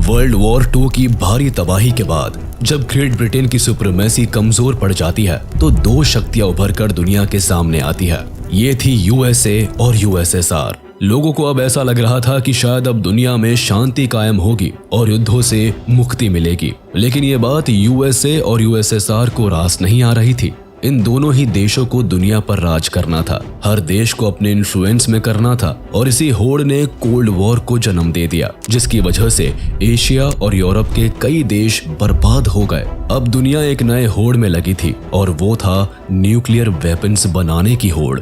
World war 2 की भारी तबाही के बाद जब ग्रेट ब्रिटेन की सुप्रीमेसी कमजोर पड़ जाती है तो दो शक्तियां उभर कर दुनिया के सामने आती है। ये थी यूएसए और यूएसएसआर। लोगों को अब ऐसा लग रहा था कि शायद अब दुनिया में शांति कायम होगी और युद्धों से मुक्ति मिलेगी, लेकिन ये बात यूएसए और यूएसएसआर को रास नहीं आ रही थी। इन दोनों ही देशों को दुनिया पर राज करना था, हर देश को अपने इन्फ्लुएंस में करना था और इसी होड़ ने कोल्ड वॉर को जन्म दे दिया, जिसकी वजह से एशिया और यूरोप के कई देश बर्बाद हो गए। अब दुनिया एक नए होड़ में लगी थी और वो था न्यूक्लियर वेपन्स बनाने की होड़।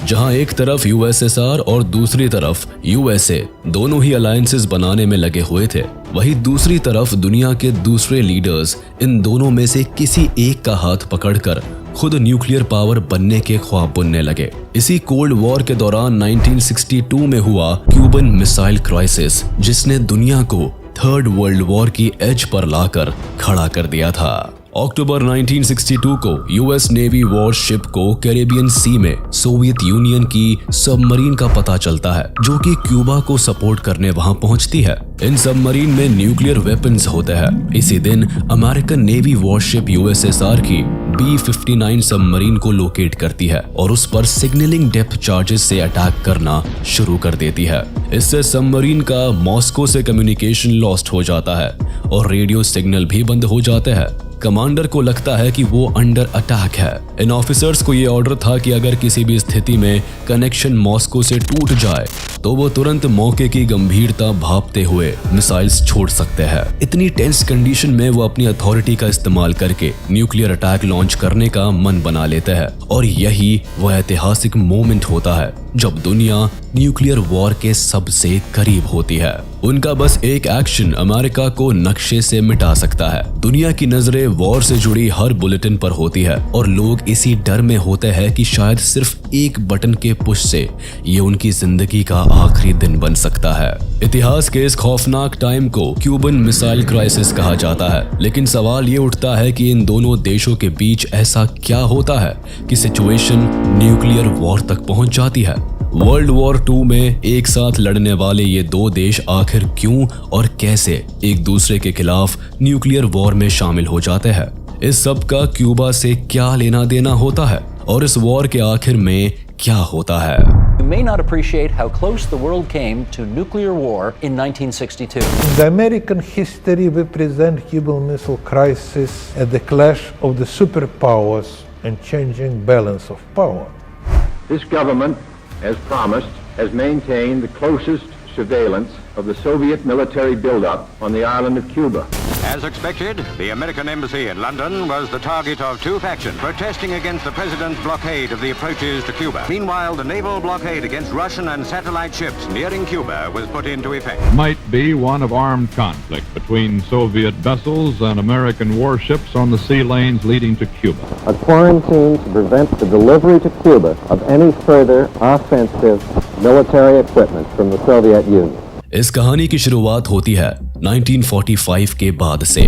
जहां एक तरफ यूएसएसआर और दूसरी तरफ यूएसए दोनों ही अलायंसेस बनाने में लगे हुए थे, वहीं दूसरी तरफ दुनिया के दूसरे लीडर्स इन दोनों में से किसी एक का हाथ पकड़कर खुद न्यूक्लियर पावर बनने के ख्वाब बुनने लगे। इसी कोल्ड वॉर के दौरान 1962 में हुआ क्यूबन मिसाइल क्राइसिस, जिसने दुनिया को थर्ड वर्ल्ड वॉर की एज पर लाकर खड़ा कर दिया था। अक्टूबर 1962 को यूएस नेवी वॉरशिप को कैरेबियन सी में सोवियत यूनियन की सबमरीन का पता चलता है, जो कि क्यूबा को सपोर्ट करने वहां पहुंचती है। इन सबमरीन में न्यूक्लियर वेपन्स होते हैं। इसी दिन अमेरिकन नेवी वॉरशिप यूएसएसआर की B-59 सबमरीन को लोकेट करती है और उस पर सिग्नलिंग डेप्थ चार्जेस से अटैक करना शुरू कर देती है। इससे सबमरीन का मॉस्को से कम्युनिकेशन लॉस्ट हो जाता है और रेडियो सिग्नल भी बंद हो जाते हैं। कमांडर को लगता है कि वो अंडर अटैक है। इन ऑफिसर्स को ये ऑर्डर था कि अगर किसी भी स्थिति में कनेक्शन मॉस्को से टूट जाए तो वो तुरंत मौके की गंभीरता भांपते हुए मिसाइल्स छोड़ सकते हैं। इतनी टेंस कंडीशन में वो अपनी अथॉरिटी का इस्तेमाल करके न्यूक्लियर अटैक लॉन्च करने का मन बना लेते हैं और यही वह ऐतिहासिक मोमेंट होता है जब दुनिया न्यूक्लियर वॉर के सबसे करीब होती है। उनका बस एक एक्शन अमेरिका को नक्शे से मिटा सकता है। दुनिया की नजरें वॉर से जुड़ी हर बुलेटिन पर होती है और लोग इसी डर में होते हैं कि शायद सिर्फ एक बटन के पुश से ये उनकी जिंदगी का आखिरी दिन बन सकता है। इतिहास के इस खौफनाक टाइम को क्यूबन मिसाइल क्राइसिस कहा जाता है, लेकिन सवाल ये उठता है कि इन दोनों देशों के बीच ऐसा क्या होता है कि सिचुएशन न्यूक्लियर वॉर तक पहुंच जाती है। वर्ल्ड वॉर 2 में एक साथ लड़ने वाले ये दो देश आखिर क्यों और कैसे एक दूसरे के खिलाफ न्यूक्लियर वॉर में शामिल हो जाते हैं? इस सब का क्यूबा से क्या लेना देना होता है और इस वॉर के आखिर में क्या होता है? You may not appreciate how close the world came to nuclear war in 1962. In the American history, we present Cuban Missile Crisis as the clash of the superpowers and changing balance of power. This government, as promised, has maintained the closest surveillance of the Soviet military buildup on the island of Cuba. As expected, the American embassy in London was the target of two factions protesting against the president's blockade of the approaches to Cuba. Meanwhile, the naval blockade against Russian and satellite ships nearing Cuba was put into effect. Might be one of armed conflict between Soviet vessels and American warships on the sea lanes leading to Cuba. A quarantine to prevent the delivery to Cuba of any further offensive military equipment from the Soviet Union. इस कहानी की शुरुआत होती है 1945 के बाद से।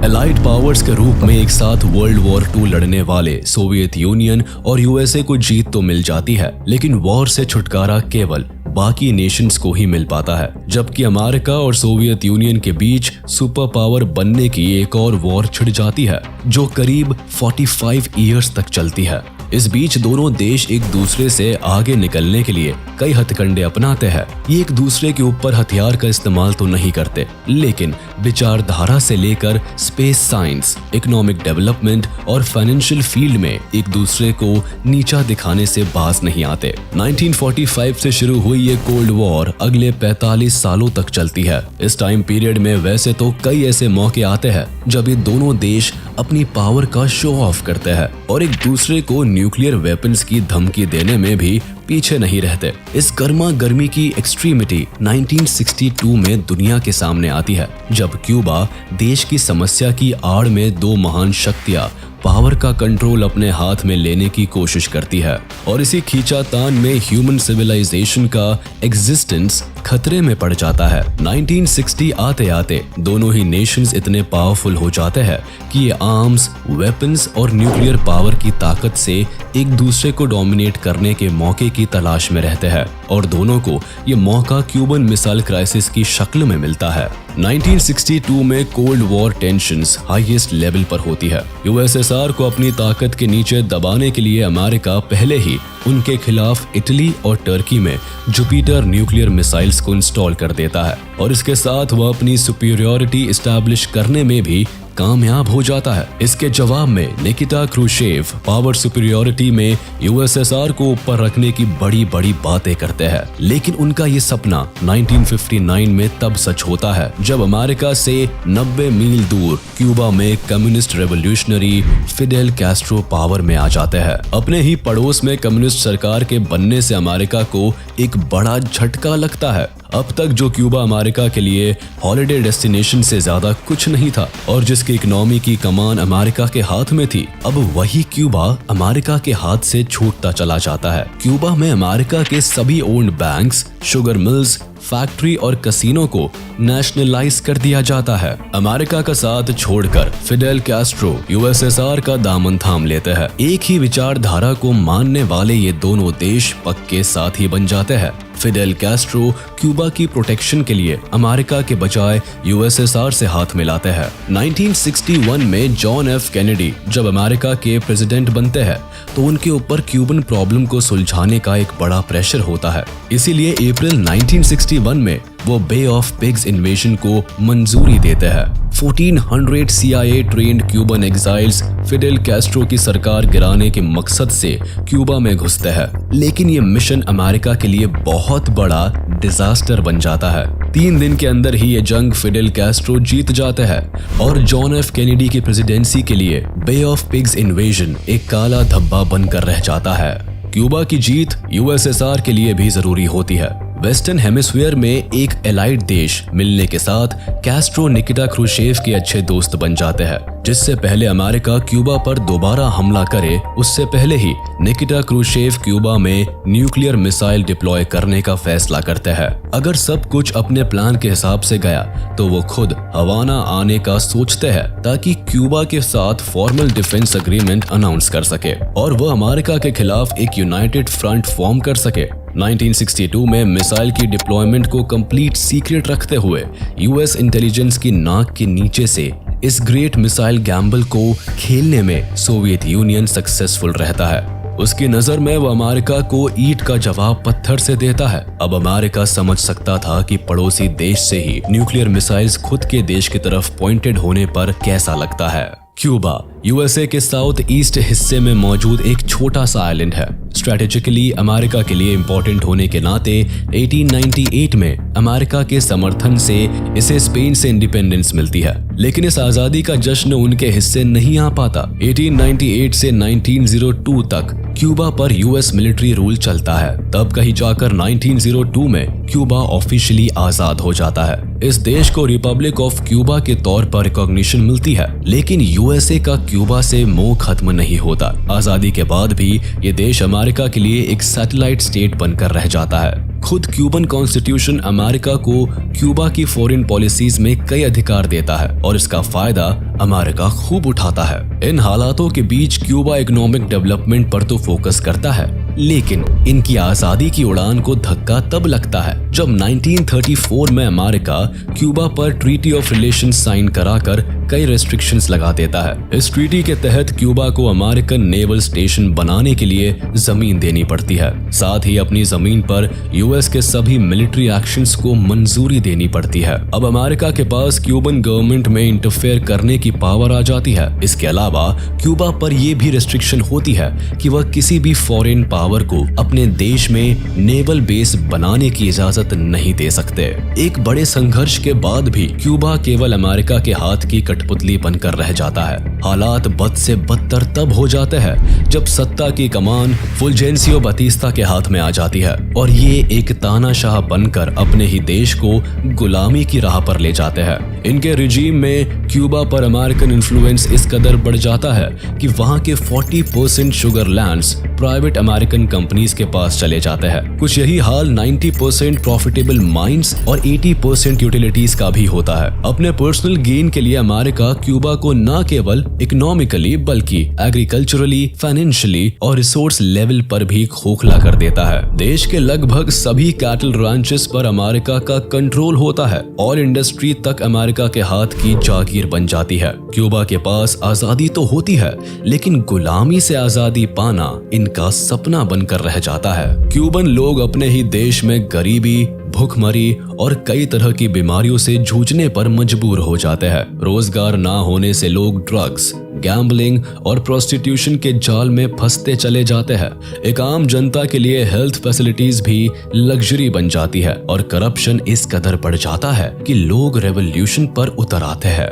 Allied powers के रूप में एक साथ वर्ल्ड वॉर 2 लड़ने वाले सोवियत यूनियन और यूएसए को जीत तो मिल जाती है, लेकिन वॉर से छुटकारा केवल बाकी नेशंस को ही मिल पाता है, जबकि अमेरिका और सोवियत यूनियन के बीच सुपर पावर बनने की एक और वॉर छिड़ जाती है जो करीब 45 ईयर्स तक चलती है। इस बीच दोनों देश एक दूसरे से आगे निकलने के लिए कई हथकंडे अपनाते हैं। ये एक दूसरे के ऊपर हथियार का इस्तेमाल तो नहीं करते, लेकिन विचारधारा से लेकर स्पेस साइंस, इकोनॉमिक डेवलपमेंट और फाइनेंशियल फील्ड में एक दूसरे को नीचा दिखाने से बाज नहीं आते। 1945 से शुरू हुई ये कोल्ड वॉर अगले 45 सालों तक चलती है। इस टाइम पीरियड में वैसे तो कई ऐसे मौके आते हैं जब ये दोनों देश अपनी पावर का शो ऑफ करते हैं और एक दूसरे को न्यूक्लियर वेपन्स की धमकी देने में भी पीछे नहीं रहते। इस गर्मा गर्मी की एक्सट्रीमिटी 1962 में दुनिया के सामने आती है, जब क्यूबा देश की समस्या की आड़ में दो महान शक्तियां पावर का कंट्रोल अपने हाथ में लेने की कोशिश करती है और इसी खींचातान में ह्यूमन सिविलाइजेशन का एग्जिस्टेंस खतरे में पड़ जाता है। 1960 आते आते दोनों ही नेशंस इतने पावरफुल हो जाते हैं कि ये आर्म्स, वेपन्स और न्यूक्लियर पावर की ताकत से एक दूसरे को डोमिनेट करने के मौके की तलाश में रहते हैं और दोनों को ये मौका क्यूबन मिसाइल क्राइसिस की शक्ल में मिलता है। 1962 में cold war tensions highest level पर होती है। यूएसएसआर को अपनी ताकत के नीचे दबाने के लिए अमेरिका पहले ही उनके खिलाफ इटली और टर्की में जुपिटर न्यूक्लियर मिसाइल्स को इंस्टॉल कर देता है और इसके साथ वह अपनी सुपीरियरिटी एस्टैब्लिश करने में भी कामयाब हो जाता है। इसके जवाब में निकिता क्रूशेव पावर सुपीरियरिटी में यूएसएसआर को ऊपर रखने की बड़ी बड़ी बातें करते हैं, लेकिन उनका ये सपना 1959 में तब सच होता है जब अमेरिका से 90 मील दूर क्यूबा में communist revolutionary Fidel Castro power में आ जाते हैं। अपने ही पड़ोस में कम्युनिस्ट सरकार के बनने से अमेरिका को एक बड़ा झटका लगता है। अब तक जो क्यूबा अमेरिका के लिए हॉलिडे डेस्टिनेशन से ज्यादा कुछ नहीं था और जिसकी इकोनॉमी की कमान अमेरिका के हाथ में थी, अब वही क्यूबा अमेरिका के हाथ से छूटता चला जाता है। क्यूबा में अमेरिका के सभी owned banks, sugar mills, factory और कसिनो को नेशनलाइज कर दिया जाता है। अमेरिका का साथ छोड़कर फिडेल कैस्ट्रो यूएसएसआर का दामन थाम लेते हैं। एक ही विचारधारा को मानने वाले ये दोनों देश पक्के साथी बन जाते हैं। फिडेल कैस्ट्रो क्यूबा की प्रोटेक्शन के लिए अमेरिका के बजाय यूएसएसआर से हाथ मिलाते हैं। 1961 में जॉन एफ कैनेडी जब अमेरिका के प्रेसिडेंट बनते हैं तो उनके ऊपर क्यूबन प्रॉब्लम को सुलझाने का एक बड़ा प्रेशर होता है। इसीलिए अप्रैल 1961 में वो बे ऑफ पिग्स इन्वेजन को मंजूरी देते हैं। 1400 CIA trained Cuban exiles Fidel Castro की सरकार गिराने के मकसद से क्यूबा में घुसते हैं, लेकिन ये मिशन अमेरिका के लिए बहुत बड़ा डिजास्टर बन जाता है। 3 दिन के अंदर ही ये जंग फिडेल कैस्ट्रो जीत जाते हैं और जॉन एफ कैनेडी की प्रेसिडेंसी के लिए बे ऑफ पिग्स इन्वेजन एक काला धब्बा बनकर रह जाता है। क्यूबा की जीत यूएसएसआर के लिए भी जरूरी होती है। वेस्टर्न हेमिस्फीयर में एक एलाइड देश मिलने के साथ कैस्ट्रो निकिटा क्रूशेव के अच्छे दोस्त बन जाते हैं। जिससे पहले अमेरिका क्यूबा पर दोबारा हमला करे, उससे पहले ही निकिटा क्रूशेव क्यूबा में न्यूक्लियर मिसाइल डिप्लॉय करने का फैसला करते हैं। अगर सब कुछ अपने प्लान के हिसाब से गया तो वो खुद हवाना आने का सोचते हैं ताकि क्यूबा के साथ फॉर्मल डिफेंस एग्रीमेंट अनाउंस कर सके और वो अमेरिका के खिलाफ एक यूनाइटेड फ्रंट फॉर्म कर सके। 1962 में मिसाइल की डिप्लॉयमेंट को कंप्लीट सीक्रेट रखते हुए यूएस इंटेलिजेंस की नाक के नीचे से इस ग्रेट मिसाइल गैम्बल को खेलने में सोवियत यूनियन सक्सेसफुल रहता है। उसकी नजर में वो अमेरिका को ईंट का जवाब पत्थर से देता है। अब अमेरिका समझ सकता था कि पड़ोसी देश से ही न्यूक्लियर मिसाइल्स खुद के देश की तरफ पॉइंटेड होने पर कैसा लगता है। क्यूबा यूएसए के साउथ ईस्ट हिस्से में मौजूद एक छोटा सा आइलैंड है। स्ट्रेटेजिकली अमेरिका के लिए इंपॉर्टेंट होने के नाते 1898 में अमेरिका के समर्थन से इसे स्पेन से इंडिपेंडेंस मिलती है, लेकिन इस आजादी का जश्न उनके हिस्से नहीं आ पाता। 1898 से 1902 तक क्यूबा पर यूएस मिलिट्री रूल चलता है। तब कहीं जाकर 1902 में क्यूबा ऑफिशियली आजाद हो जाता है। इस देश को रिपब्लिक ऑफ क्यूबा के तौर पर रिकॉग्निशन मिलती है, लेकिन यूएसए का क्यूबा से मोह खत्म नहीं होता। आजादी के बाद भी ये देश अमेरिका के लिए एक सैटेलाइट स्टेट बनकर रह जाता है। खुद क्यूबन कॉन्स्टिट्यूशन अमेरिका को क्यूबा की फॉरेन पॉलिसीज में कई अधिकार देता है और इसका फायदा अमेरिका खूब उठाता है। इन हालातों के बीच क्यूबा इकोनॉमिक डेवलपमेंट पर तो फोकस करता है, लेकिन इनकी आजादी की उड़ान को धक्का तब लगता है जब 1934 में अमेरिका क्यूबा पर ट्रीटी ऑफ रिलेशन साइन कराकर कई रेस्ट्रिक्शंस लगा देता है। इस ट्रीटी के तहत क्यूबा को अमेरिकन नेवल स्टेशन बनाने के लिए जमीन देनी पड़ती है। साथ ही अपनी जमीन पर यूएस के सभी मिलिट्री एक्शंस को मंजूरी देनी पड़ती है। अब अमेरिका के पास क्यूबन गवर्नमेंट में इंटरफेयर करने की पावर आ जाती है। इसके अलावा क्यूबा पर यह भी रेस्ट्रिक्शन होती है कि वह किसी भी फॉरेन पावर को अपने देश में नेवल बेस बनाने की इजाजत नहीं दे सकते। एक बड़े संघर्ष के बाद भी क्यूबा केवल अमेरिका के हाथ की कठपुतली बनकर रह जाता है। हालात बद से बदतर तब हो जाते हैं जब सत्ता की कमान फुलजेंसियो बतीस्ता के हाथ में आ जाती है और ये एक तानाशाह बनकर अपने ही देश को गुलामी की राह पर ले जाते हैं। इनके रिजीम में क्यूबा पर अमेरिकन इन्फ्लुएंस इस कदर बढ़ जाता है कि वहां के 40% sugar lands private American companies के पास चले जाते हैं। कुछ यही हाल 90% प्रॉफिटेबल माइंस और 80% यूटिलिटीज का भी होता है। अपने पर्सनल गेन के लिए अमेरिका क्यूबा को न केवल इकोनॉमिकली बल्कि एग्रीकल्चरली, फाइनेंशियली और रिसोर्स लेवल पर भी खोखला कर देता है। देश के लगभग सभी कैटल रैंचेस पर अमेरिका का कंट्रोल होता है। ऑयल इंडस्ट्री तक अमेरिका के हाथ की जागीर बन जाती है। क्यूबा के पास आजादी तो होती है, लेकिन गुलामी से आजादी पाना इनका सपना बनकर रह जाता है। क्यूबन लोग अपने ही देश में गरीबी, भूखमरी और कई तरह की बीमारियों से जूझने पर मजबूर हो जाते हैं। रोजगार ना होने से लोग ड्रग्स, गैम्बलिंग और प्रोस्टिट्यूशन के जाल में फंसते चले जाते हैं। एक आम जनता के लिए हेल्थ फैसिलिटीज भी लग्जरी बन जाती है और करप्शन इस कदर बढ़ जाता है कि लोग रेवोल्यूशन पर उतर आते हैं।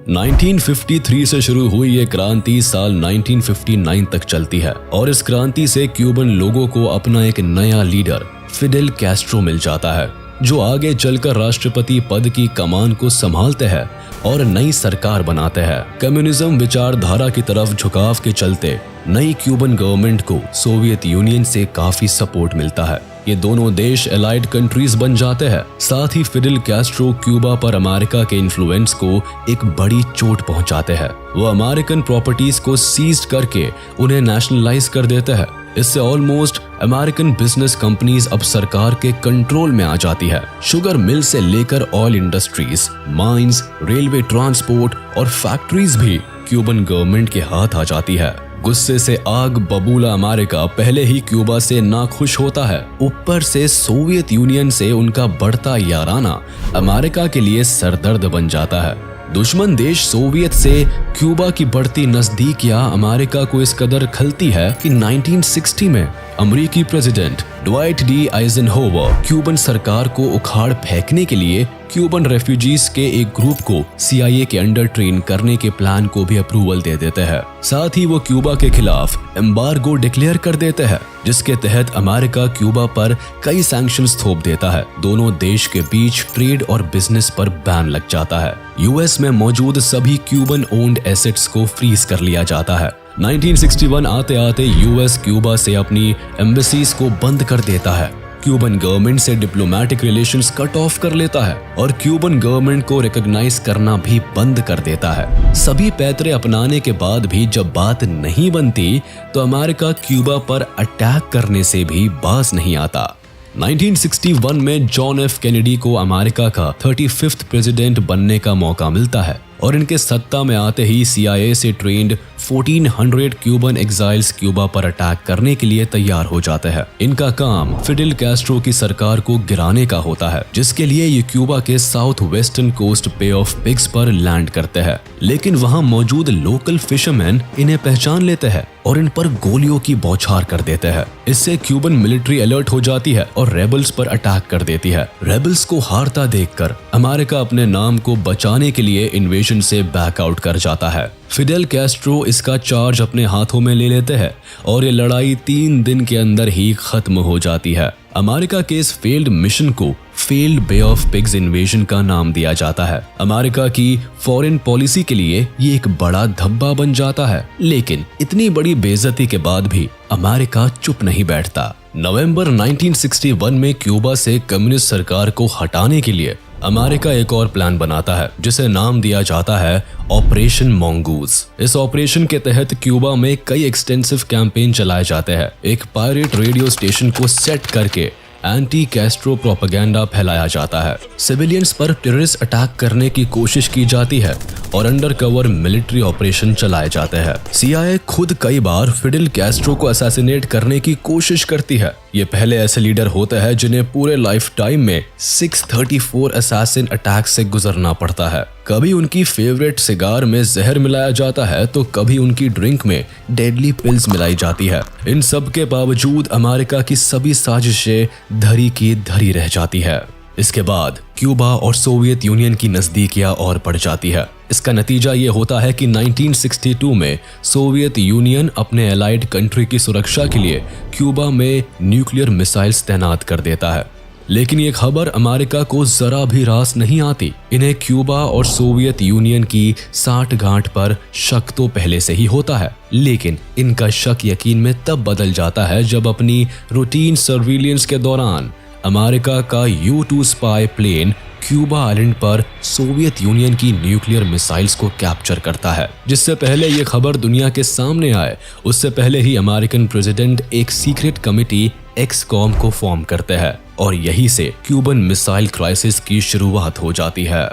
1953 से शुरू हुई ये क्रांति साल 1959 तक चलती है और इस क्रांति से क्यूबन लोगों को अपना एक नया लीडर फिडेल कैस्ट्रो मिल जाता है, जो आगे चलकर राष्ट्रपति पद की कमान को संभालते हैं और नई सरकार बनाते हैं। कम्युनिज्म विचारधारा की तरफ झुकाव के चलते नई क्यूबन गवर्नमेंट को सोवियत यूनियन से काफी सपोर्ट मिलता है। ये दोनों देश एलाइड कंट्रीज बन जाते हैं। साथ ही फिडेल कैस्ट्रो क्यूबा पर अमेरिका के इन्फ्लुएंस को एक बड़ी चोट पहुंचाते हैं। वो अमेरिकन प्रॉपर्टीज को सीज करके उन्हें नेशनलाइज कर देते हैं। इससे ऑलमोस्ट अमेरिकन बिजनेस कंपनीज अब सरकार के कंट्रोल में आ जाती है। शुगर मिल से लेकर oil industries, mines, railway transport और फैक्ट्रीज भी क्यूबन गवर्नमेंट के हाथ आ जाती है। गुस्से से आग बबूला अमेरिका पहले ही क्यूबा से नाखुश होता है। ऊपर से सोवियत यूनियन से उनका बढ़ता याराना अमेरिका के लिए सरदर्द बन जाता है। दुश्मन देश सोवियत से क्यूबा की बढ़ती नजदीकियां अमेरिका को इस कदर खलती है कि 1960 में अमेरिकी प्रेसिडेंट ड्वाइट डी आइजनहोवर क्यूबन सरकार को उखाड़ फेंकने के लिए क्यूबन रेफ्यूजीज के एक ग्रुप को CIA के अंडर ट्रेन करने के प्लान को भी अप्रूवल दे देते हैं। साथ ही वो क्यूबा के खिलाफ एम्बार्गो डिक्लेयर कर देते हैं, जिसके तहत अमेरिका क्यूबा पर कई सैंक्शंस थोप देता है। दोनों देश के बीच ट्रेड और बिजनेस पर बैन लग जाता है। US में मौजूद सभी क्यूबन ओन्ड एसेट्स को फ्रीज कर लिया जाता है। 1961 आते आते US क्यूबा से अपनी एम्बेसीज को बंद कर देता है। क्यूबन गवर्नमेंट से डिप्लोमेटिक रिलेशंस कट ऑफ कर लेता है और क्यूबन गवर्नमेंट को रिकॉग्नाइज करना भी बंद कर देता है। सभी पैतरे अपनाने के बाद भी जब बात नहीं बनती तो अमेरिका क्यूबा पर अटैक करने से भी बाज नहीं आता। 1961 में जॉन एफ कैनेडी को अमेरिका का 35th प्रेसिडेंट बनने का मौका मिलता है और इनके सत्ता में आते ही CIA से ट्रेंड 1400 क्यूबन एग्जाइल्स क्यूबा पर अटैक करने के लिए तैयार हो जाते हैं। इनका काम फिडेल कैस्ट्रो की सरकार को गिराने का होता है, जिसके लिए ये क्यूबा के साउथ वेस्टर्न कोस्ट पे ऑफ पिग्स पर लैंड करते हैं। लेकिन वहां मौजूद लोकल फिशरमैन इन्हें पहचान लेते हैं और इन पर गोलियों की बौछार कर देते हैं। इससे क्यूबन मिलिट्री अलर्ट हो जाती है और रेबल्स पर अटैक कर देती है। रेबल्स को हारता देखकर अमेरिका अपने नाम को बचाने के लिए इन्वेजन से बैकआउट कर जाता है। फिडेल कैस्ट्रो इसका चार्ज अपने हाथों में ले लेते हैं और ये लड़ाई 3 दिन के अंदर ही खत्म हो जाती है। अमेरिका के इस फेल्ड मिशन को failed bay of pigs invasion का नाम दिया जाता है। अमेरिका की फॉरेन पॉलिसी के लिए ये एक बड़ा धब्बा बन जाता है। लेकिन इतनी बड़ी बेइज्जती के बाद भी अमेरिका चुप नहीं बैठता। नवंबर 1961 में क्यूबा से कम्युनिस्ट सरकार को हटाने के लिए अमेरिका एक और प्लान बनाता है, जिसे नाम दिया जाता है ऑपरेशन मॉन्गूज। इस ऑपरेशन के तहत क्यूबा में कई एक्सटेंसिव कैंपेन चलाए जाते हैं। एक पायरेट रेडियो स्टेशन को सेट करके एंटी कैस्ट्रो प्रोपेगेंडा फैलाया जाता है। सिविलियंस पर टेररिस्ट अटैक करने की कोशिश की जाती है और अंडरकवर मिलिट्री ऑपरेशन चलाए जाते हैं। CIA खुद कई बार फिडेल कैस्ट्रो को असैसिनेट करने की कोशिश करती है। ये पहले ऐसे लीडर होते हैं जिन्हें पूरे लाइफ टाइम में 634 असैसिन अटैक से गुजरना पड़ता है। कभी उनकी फेवरेट सिगार में जहर मिलाया जाता है तो कभी उनकी ड्रिंक में डेडली पिल्स मिलाई जाती है। इन सब के बावजूद अमेरिका की सभी साजिशें धरी की धरी रह जाती है। इसके बाद क्यूबा और सोवियत यूनियन की नजदीकियां और बढ़ जाती है। इसका नतीजा ये होता है कि 1962 में सोवियत यूनियन अपने एलाइड कंट्री की सुरक्षा के लिए क्यूबा में न्यूक्लियर मिसाइल्स तैनात कर देता है। लेकिन ये खबर अमेरिका को जरा भी रास नहीं आती। इन्हें क्यूबा और सोवियत यूनियन की साठगांठ पर शक तो पहले से ही होता है, लेकिन इनका शक यकीन में तब बदल जाता है जब अपनी रूटीन सर्विलेंस के दौरान अमेरिका का U-2 spy plane Cuba island पर सोवियत यूनियन की न्यूक्लियर मिसाइल्स को कैप्चर करता है। जिससे पहले ये खबर दुनिया के सामने आए, उससे पहले ही अमेरिकन प्रेसिडेंट एक सीक्रेट कमिटी एक्सकॉम को फॉर्म करते हैं और यहीं से क्यूबन मिसाइल क्राइसिस की शुरुआत हो जाती है।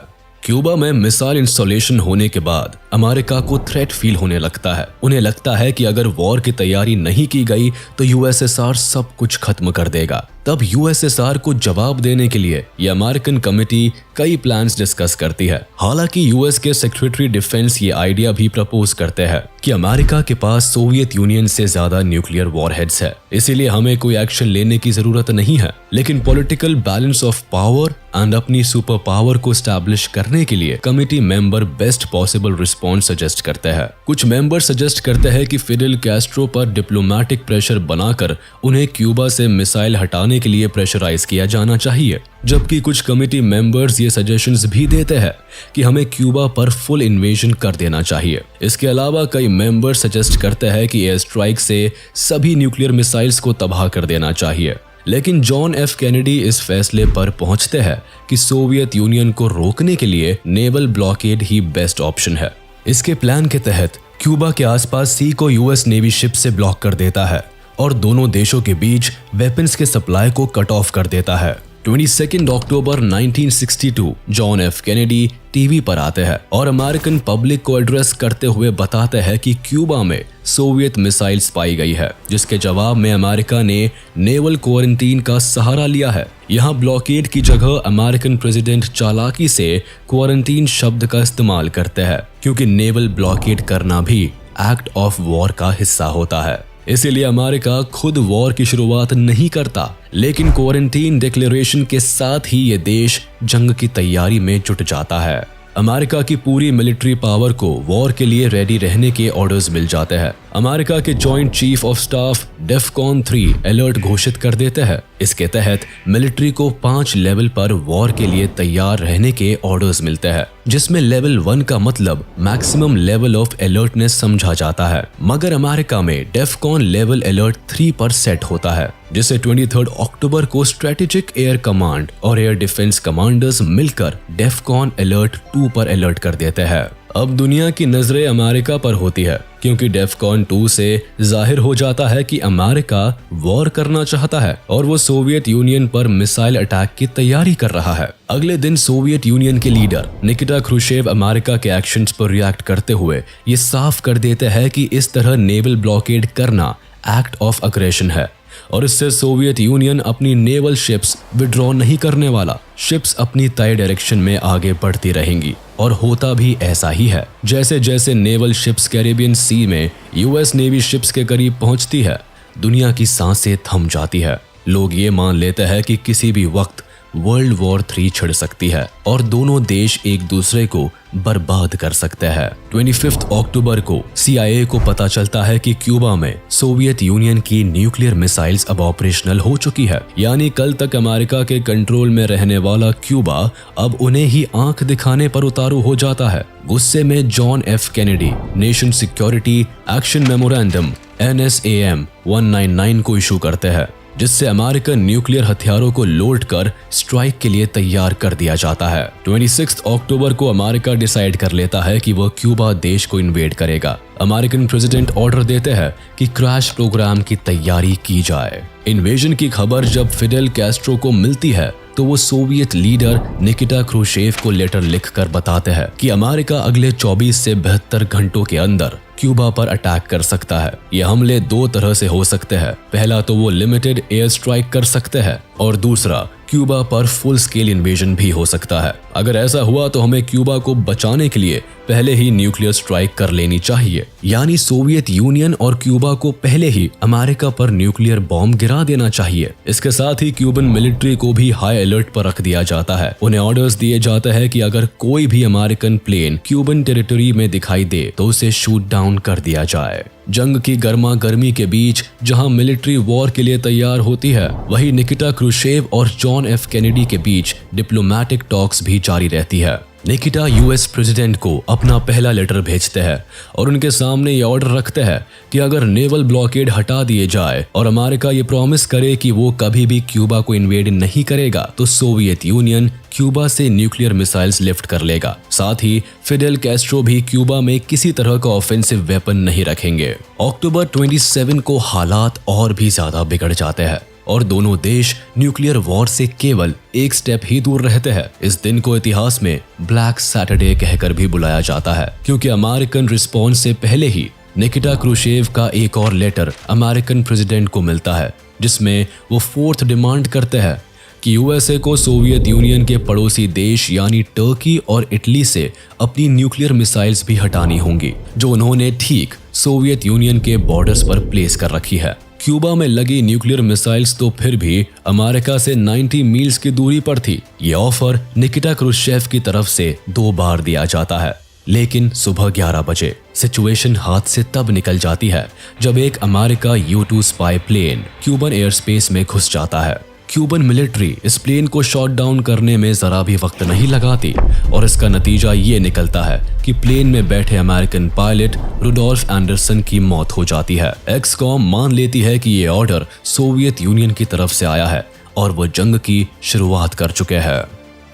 क्यूबा में मिसाइल इंस्टॉलेशन होने के बाद अमेरिका को थ्रेट फील होने लगता है। उन्हें लगता है कि अगर वॉर की तैयारी नहीं की गई तो यूएसएसआर सब कुछ खत्म कर देगा। तब यूएसएसआर को जवाब देने के लिए ये अमेरिकन कमिटी कई प्लान्स डिस्कस करती है। हालांकि यूएस के सेक्रेटरी डिफेंस ये आइडिया भी प्रपोज करते हैं कि अमेरिका के पास सोवियत यूनियन से ज्यादा न्यूक्लियर वॉरहेड्स है, इसीलिए हमें कोई एक्शन लेने की जरूरत नहीं है। लेकिन political balance of power and अपनी सुपर पावर को स्टैब्लिश करने के लिए committee member best possible response suggest करते हैं। कुछ मेंबर सजेस्ट करते हैं कि फिडेल कैस्ट्रो पर डिप्लोमेटिक प्रेशर बनाकर उन्हें क्यूबा से मिसाइल हटाने के लिए प्रेशराइज किया जाना चाहिए, जबकि कुछ कमिटी मेंबर्स ये सजेशंस भी देते हैं कि हमें क्यूबा पर फुल इन्वेजन कर देना चाहिए। इसके अलावा कई मेंबर सजेस्ट करते हैं कि एयर स्ट्राइक से सभी न्यूक्लियर मिसाइल्स को तबाह कर देना चाहिए। लेकिन जॉन एफ कैनेडी इस फैसले पर पहुंचते हैं कि सोवियत यूनियन को रोकने के लिए नेवल ब्लॉकेड ही बेस्ट ऑप्शन है। इसके प्लान के तहत क्यूबा के आसपास सी को यूएस नेवी शिप से ब्लॉक कर देता है और दोनों देशों के बीच वेपन्स के सप्लाई को कट ऑफ कर देता है। 22 अक्टूबर 1962 जॉन एफ कैनेडी टीवी पर आते हैं और अमेरिकन पब्लिक को एड्रेस करते हुए बताते हैं कि क्यूबा में सोवियत मिसाइल्स पाई गई है, जिसके जवाब में अमेरिका ने नेवल क्वारंटीन का सहारा लिया है। यहाँ ब्लॉकेड की जगह अमेरिकन प्रेसिडेंट चालाकी से क्वारंटीन शब्द का इस्तेमाल करते हैं, क्योंकि नेवल ब्लॉकेड करना भी एक्ट ऑफ वॉर का हिस्सा होता है। इसीलिए अमेरिका खुद वॉर की शुरुआत नहीं करता, लेकिन क्वारंटीन डिक्लेरेशन के साथ ही ये देश जंग की तैयारी में जुट जाता है। अमेरिका की पूरी मिलिट्री पावर को वॉर के लिए रेडी रहने के ऑर्डर्स मिल जाते हैं। अमेरिका के joint chief of staff DEFCON 3 alert घोषित कर देते हैं। इसके तहत मिलिट्री को 5 लेवल पर वॉर के लिए तैयार रहने के ऑर्डर्स मिलते हैं, जिसमें लेवल 1 का मतलब मैक्सिमम लेवल ऑफ अलर्टनेस समझा जाता है, मगर अमेरिका में डेफकॉन लेवल अलर्ट 3 पर सेट होता है, जिसे 23 अक्टूबर को स्ट्रेटेजिक एयर कमांड और एयर डिफेंस कमांडर्स मिलकर डेफकॉन अलर्ट 2 पर अलर्ट कर देते हैं। अब दुनिया की नजरें अमेरिका पर होती है, क्योंकि डेफकॉन 2 से जाहिर हो जाता है कि अमेरिका वॉर करना चाहता है और वो सोवियत यूनियन पर मिसाइल अटैक की तैयारी कर रहा है। अगले दिन सोवियत यूनियन के लीडर निकिटा क्रुश्चेव अमेरिका के एक्शंस पर रिएक्ट करते हुए ये साफ कर देते हैं कि इस तरह नेवल ब्लॉकेड करना एक्ट ऑफ अग्रेशन है और इससे सोवियत यूनियन अपनी नेवल शिप्स विड्रॉ नहीं करने वाला। शिप्स अपनी तय डायरेक्शन में आगे बढ़ती रहेंगी और होता भी ऐसा ही है। जैसे जैसे नेवल शिप्स कैरेबियन सी में यूएस नेवी शिप्स के करीब पहुंचती है, दुनिया की सांसें थम जाती है। लोग ये मान लेते हैं कि किसी भी वक्त वर्ल्ड वॉर 3 छिड़ सकती है और दोनों देश एक दूसरे को बर्बाद कर सकते हैं। 25 अक्टूबर को CIA को पता चलता है कि क्यूबा में सोवियत यूनियन की न्यूक्लियर मिसाइल्स अब ऑपरेशनल हो चुकी है, यानी कल तक अमेरिका के कंट्रोल में रहने वाला क्यूबा अब उन्हें ही आंख दिखाने पर उतारू हो जाता है। गुस्से में John F Kennedy nation security action memorandum NSAM 199 को इशू करते हैं, जिससे अमेरिकन न्यूक्लियर हथियारों को लोड कर स्ट्राइक के लिए तैयार कर दिया जाता है। 26 अक्टूबर को अमेरिका डिसाइड कर लेता है कि वह क्यूबा देश को इन्वेड करेगा। अमेरिकन प्रेसिडेंट ऑर्डर देते हैं कि क्रैश प्रोग्राम की तैयारी की जाए। इन्वेजन की खबर जब फिडेल कैस्ट्रो को मिलती है तो वो सोवियत लीडर निकिटा क्रुश्चेव को लेटर लिखकर बताते हैं कि अमेरिका अगले 24 से 72 घंटों के अंदर क्यूबा पर अटैक कर सकता है। ये हमले 2 तरह से हो सकते हैं। पहला तो वो लिमिटेड एयर स्ट्राइक कर सकते हैं और दूसरा क्यूबा पर फुल स्केल इन्वेजन भी हो सकता है। अगर ऐसा हुआ तो हमें क्यूबा को बचाने के लिए पहले ही न्यूक्लियर स्ट्राइक कर लेनी चाहिए, यानी सोवियत यूनियन और क्यूबा को पहले ही अमेरिका पर न्यूक्लियर बॉम्ब गिरा देना चाहिए। इसके साथ ही क्यूबन मिलिट्री को भी हाई अलर्ट पर रख दिया जाता है। उन्हें ऑर्डर्स दिए जाते हैं कि अगर कोई भी अमेरिकन प्लेन क्यूबन टेरिटरी में दिखाई दे तो उसे शूट डाउन कर दिया जाए। जंग की गर्मा गर्मी के बीच जहां मिलिट्री वॉर के लिए तैयार होती है, वहीं निकिटा क्रुश्चेव और जॉन एफ कैनेडी के बीच डिप्लोमेटिक टॉक्स भी जारी रहती है। निकिटा यूएस प्रेसिडेंट को अपना पहला लेटर भेजते हैं और उनके सामने ये ऑर्डर रखते हैं कि अगर नेवल ब्लॉकेड हटा दिए जाए और अमेरिका ये प्रॉमिस करे कि वो कभी भी क्यूबा को इन्वेड नहीं करेगा तो सोवियत यूनियन क्यूबा से न्यूक्लियर मिसाइल्स लिफ्ट कर लेगा। साथ ही फिडेल कैस्ट्रो भी क्यूबा में किसी तरह का ऑफेंसिव वेपन नहीं रखेंगे। अक्टूबर 27 को हालात और भी ज्यादा बिगड़ जाते हैं और दोनों देश न्यूक्लियर वॉर से केवल एक स्टेप ही दूर रहते हैं। इस दिन को इतिहास में ब्लैक सैटरडे कहकर भी बुलाया जाता है, क्योंकि अमेरिकन रिस्पॉन्स से पहले ही निकिटा क्रुश्चेव का एक और लेटर अमेरिकन प्रेसिडेंट को मिलता है, जिसमें वो फोर्थ डिमांड करते हैं कि यूएसए को सोवियत यूनियन के पड़ोसी देश यानी टर्की और इटली से अपनी न्यूक्लियर मिसाइल्स भी हटानी होंगी, जो उन्होंने ठीक सोवियत यूनियन के बॉर्डर्स पर प्लेस कर रखी है। क्यूबा में लगी न्यूक्लियर मिसाइल्स तो फिर भी अमेरिका से 90 मील्स की दूरी पर थी। ये ऑफर निकिटा क्रुश्चेव की तरफ से 2 बार दिया जाता है, लेकिन सुबह 11 बजे सिचुएशन हाथ से तब निकल जाती है जब एक America U-2 spy plane Cuban air space में घुस जाता है। क्यूबन मिलिट्री इस प्लेन को शॉट डाउन करने में जरा भी वक्त नहीं लगाती और इसका नतीजा ये निकलता है कि प्लेन में बैठे अमेरिकन पायलट रुडोल्फ एंडरसन की मौत हो जाती है। एक्सकॉम मान लेती है कि ये ऑर्डर सोवियत यूनियन की तरफ से आया है और वो जंग की शुरुआत कर चुके हैं।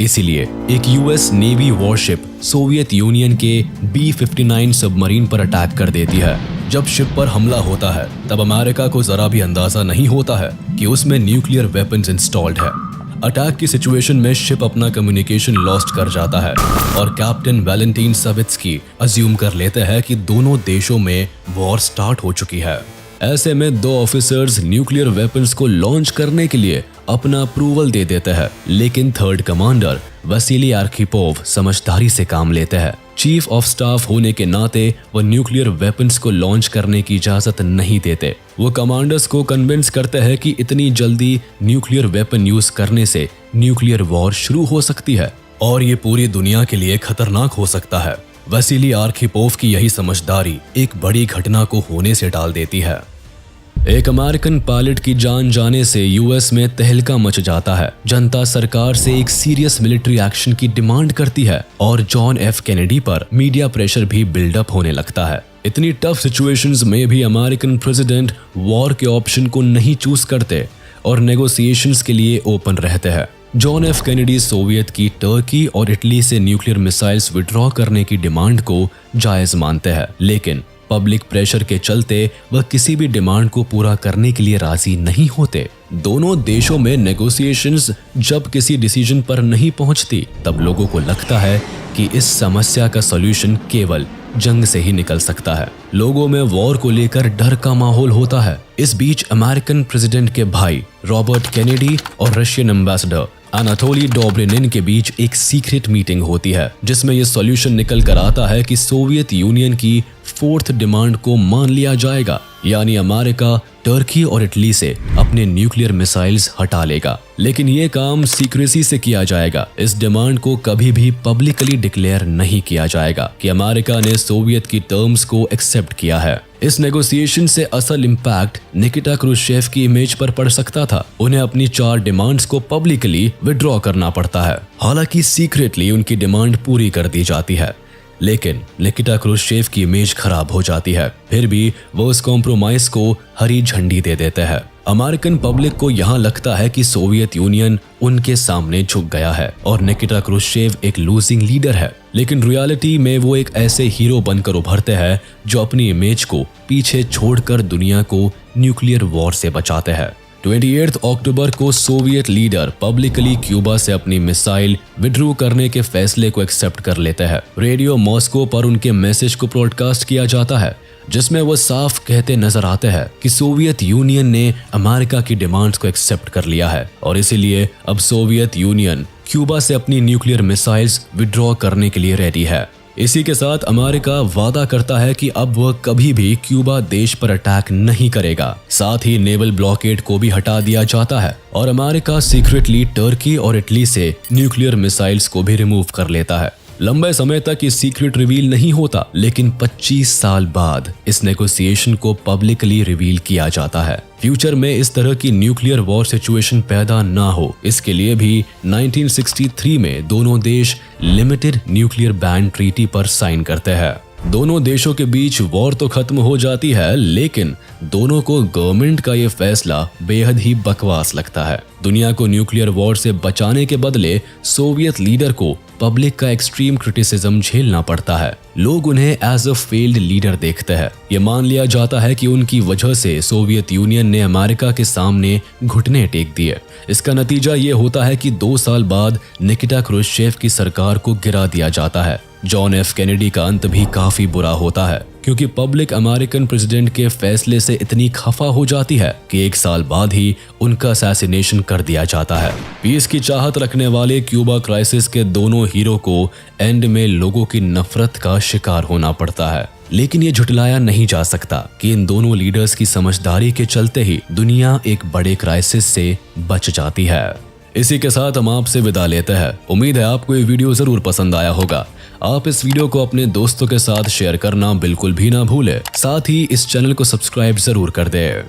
इसीलिए एक US navy worship Soviet union के B-59 सबमरीन पर अटैक कर देती है। जब शिप पर हमला होता है तब अमेरिका को जरा भी अंदाजा नहीं होता है कि उसमें न्यूक्लियर वेपन्स इंस्टॉल्ड है। अटैक की सिचुएशन में शिप अपना कम्युनिकेशन लॉस्ट कर जाता है और कैप्टन वैलेंटीन सवित्स्की अज्यूम कर लेते हैं कि दोनों देशों में वॉर स्टार्ट हो चुकी है। ऐसे में 2 ऑफिसर्स न्यूक्लियर वेपन्स को लॉन्च करने के लिए अपना अप्रूवल दे देते हैं, लेकिन थर्ड कमांडर वसीली आर्खिपोव समझदारी से काम लेते हैं। चीफ ऑफ स्टाफ होने के नाते वो न्यूक्लियर वेपन्स को लॉन्च करने की इजाजत नहीं देते। वो कमांडर्स को कन्विंस करते हैं कि इतनी जल्दी न्यूक्लियर वेपन यूज करने से न्यूक्लियर वॉर शुरू हो सकती है और ये पूरी दुनिया के लिए खतरनाक हो सकता है। वसीली आर्खिपोव की यही समझदारी एक बड़ी घटना को होने से टाल देती है। एक अमेरिकन पायलट की जान जाने से यूएस में तहलका मच जाता है। जनता सरकार से एक सीरियस मिलिट्री एक्शन की डिमांड करती है और जॉन एफ कैनेडी पर मीडिया प्रेशर भी बिल्डअप होने लगता है। इतनी टफ सिचुएशंस में भी अमेरिकन प्रेसिडेंट वॉर के ऑप्शन को नहीं चूज करते और नेगोशिएशंस के लिए ओपन रहते हैं। जॉन एफ कैनेडी सोवियत की टर्की और इटली से न्यूक्लियर मिसाइल्स विड्रॉ करने की डिमांड को जायज मानते हैं, लेकिन पब्लिक प्रेशर के चलते वह किसी भी डिमांड को पूरा करने के लिए राजी नहीं होते। दोनों देशों में नेगोशिएशंस जब किसी डिसीजन पर नहीं पहुंचती तब लोगों को लगता है कि इस समस्या का सॉल्यूशन केवल जंग से ही निकल सकता है। लोगों में वॉर को लेकर डर का माहौल होता है। इस बीच अमेरिकन प्रेसिडेंट के भाई रॉबर्ट कैनेडी और रशियन एम्बेसडर अनाटोली डोब्रिनिन के बीच एक सीक्रेट मीटिंग होती है, जिसमें यह सॉल्यूशन निकल कर आता है कि सोवियत यूनियन की 4th डिमांड को मान लिया जाएगा, यानी अमेरिका टर्की और इटली से अपने न्यूक्लियर मिसाइल्स हटा लेगा। लेकिन ये काम सीक्रेसी से किया जाएगा। इस डिमांड को कभी भी पब्लिकली डिक्लेयर नहीं किया जाएगा कि अमेरिका ने सोवियत की टर्म्स को एक्सेप्ट किया है। इस नेगोशिएशन से असल इम्पैक्ट निकिटा क्रुश्चेव की इमेज पर पड़ सकता था। उन्हें अपनी 4 डिमांड्स को पब्लिकली विड्रॉ करना पड़ता है। हालांकि सीक्रेटली उनकी डिमांड पूरी कर दी जाती है, लेकिन निकिटा क्रुश्चेव की इमेज खराब हो जाती है। फिर भी वो उस कॉम्प्रोमाइज को हरी झंडी दे देते हैं। अमेरिकन पब्लिक को यहाँ लगता है कि सोवियत यूनियन उनके सामने झुक गया है और निकिटा क्रुश्चेव एक लूजिंग लीडर है, लेकिन रियलिटी में वो एक ऐसे हीरो बनकर उभरते हैं जो अपनी इमेज को पीछे छोड़कर दुनिया को न्यूक्लियर वॉर से बचाते हैं। 28 अक्टूबर को सोवियत लीडर पब्लिकली क्यूबा से अपनी मिसाइल विड्रू करने के फैसले को एक्सेप्ट कर लेते हैं। रेडियो मॉस्को पर उनके मैसेज को ब्रॉडकास्ट किया जाता है, जिसमें वो साफ कहते नजर आते हैं कि सोवियत यूनियन ने अमेरिका की डिमांड्स को एक्सेप्ट कर लिया है और इसीलिए अब सोवियत यूनियन क्यूबा से अपनी न्यूक्लियर मिसाइल्स विड्रॉ करने के लिए रेडी है। इसी के साथ अमेरिका वादा करता है कि अब वह कभी भी क्यूबा देश पर अटैक नहीं करेगा। साथ ही नेवल ब्लॉकेड को भी हटा दिया जाता है और अमेरिका सीक्रेटली टर्की और इटली से न्यूक्लियर मिसाइल्स को भी रिमूव कर लेता है। लंबे समय तक ये सीक्रेट रिवील नहीं होता, लेकिन 25 साल बाद इस नेगोशिएशन को पब्लिकली रिवील किया जाता है। फ्यूचर में इस तरह की न्यूक्लियर वॉर सिचुएशन पैदा ना हो, इसके लिए भी 1963 में दोनों देश लिमिटेड न्यूक्लियर बैन ट्रीटी पर साइन करते हैं। दोनों देशों के बीच वॉर तो खत्म हो जाती है, लेकिन दोनों को गवर्नमेंट का ये फैसला बेहद ही बकवास लगता है। दुनिया को न्यूक्लियर वॉर से बचाने के बदले सोवियत लीडर को पब्लिक का एक्सट्रीम क्रिटिसिज्म झेलना पड़ता है। लोग उन्हें एज अ फेल्ड लीडर देखते हैं। ये मान लिया जाता है कि उनकी वजह से सोवियत यूनियन ने अमेरिका के सामने घुटने टेक दिए। इसका नतीजा ये होता है कि 2 साल बाद निकिटा क्रुश्चेव की सरकार को गिरा दिया जाता है। जॉन एफ कैनेडी का अंत भी काफी बुरा होता है, क्योंकि पब्लिक अमेरिकन प्रेसिडेंट के फैसले से इतनी खफा हो जाती है कि 1 साल बाद ही उनका असैसिनेशन कर दिया जाता है। पीस की चाहत रखने वाले क्यूबा क्राइसिस के दोनों हीरो को एंड में लोगों की नफरत का शिकार होना पड़ता है। लेकिन ये झुटलाया नहीं जा सकता कि इन दोनों लीडर्स की समझदारी के चलते ही दुनिया एक बड़े क्राइसिस से बच जाती है। इसी के साथ हम आपसे विदा लेते हैं। उम्मीद है आपको ये वीडियो जरूर पसंद आया होगा। आप इस वीडियो को अपने दोस्तों के साथ शेयर करना बिल्कुल भी ना भूलें। साथ ही इस चैनल को सब्सक्राइब जरूर कर दें।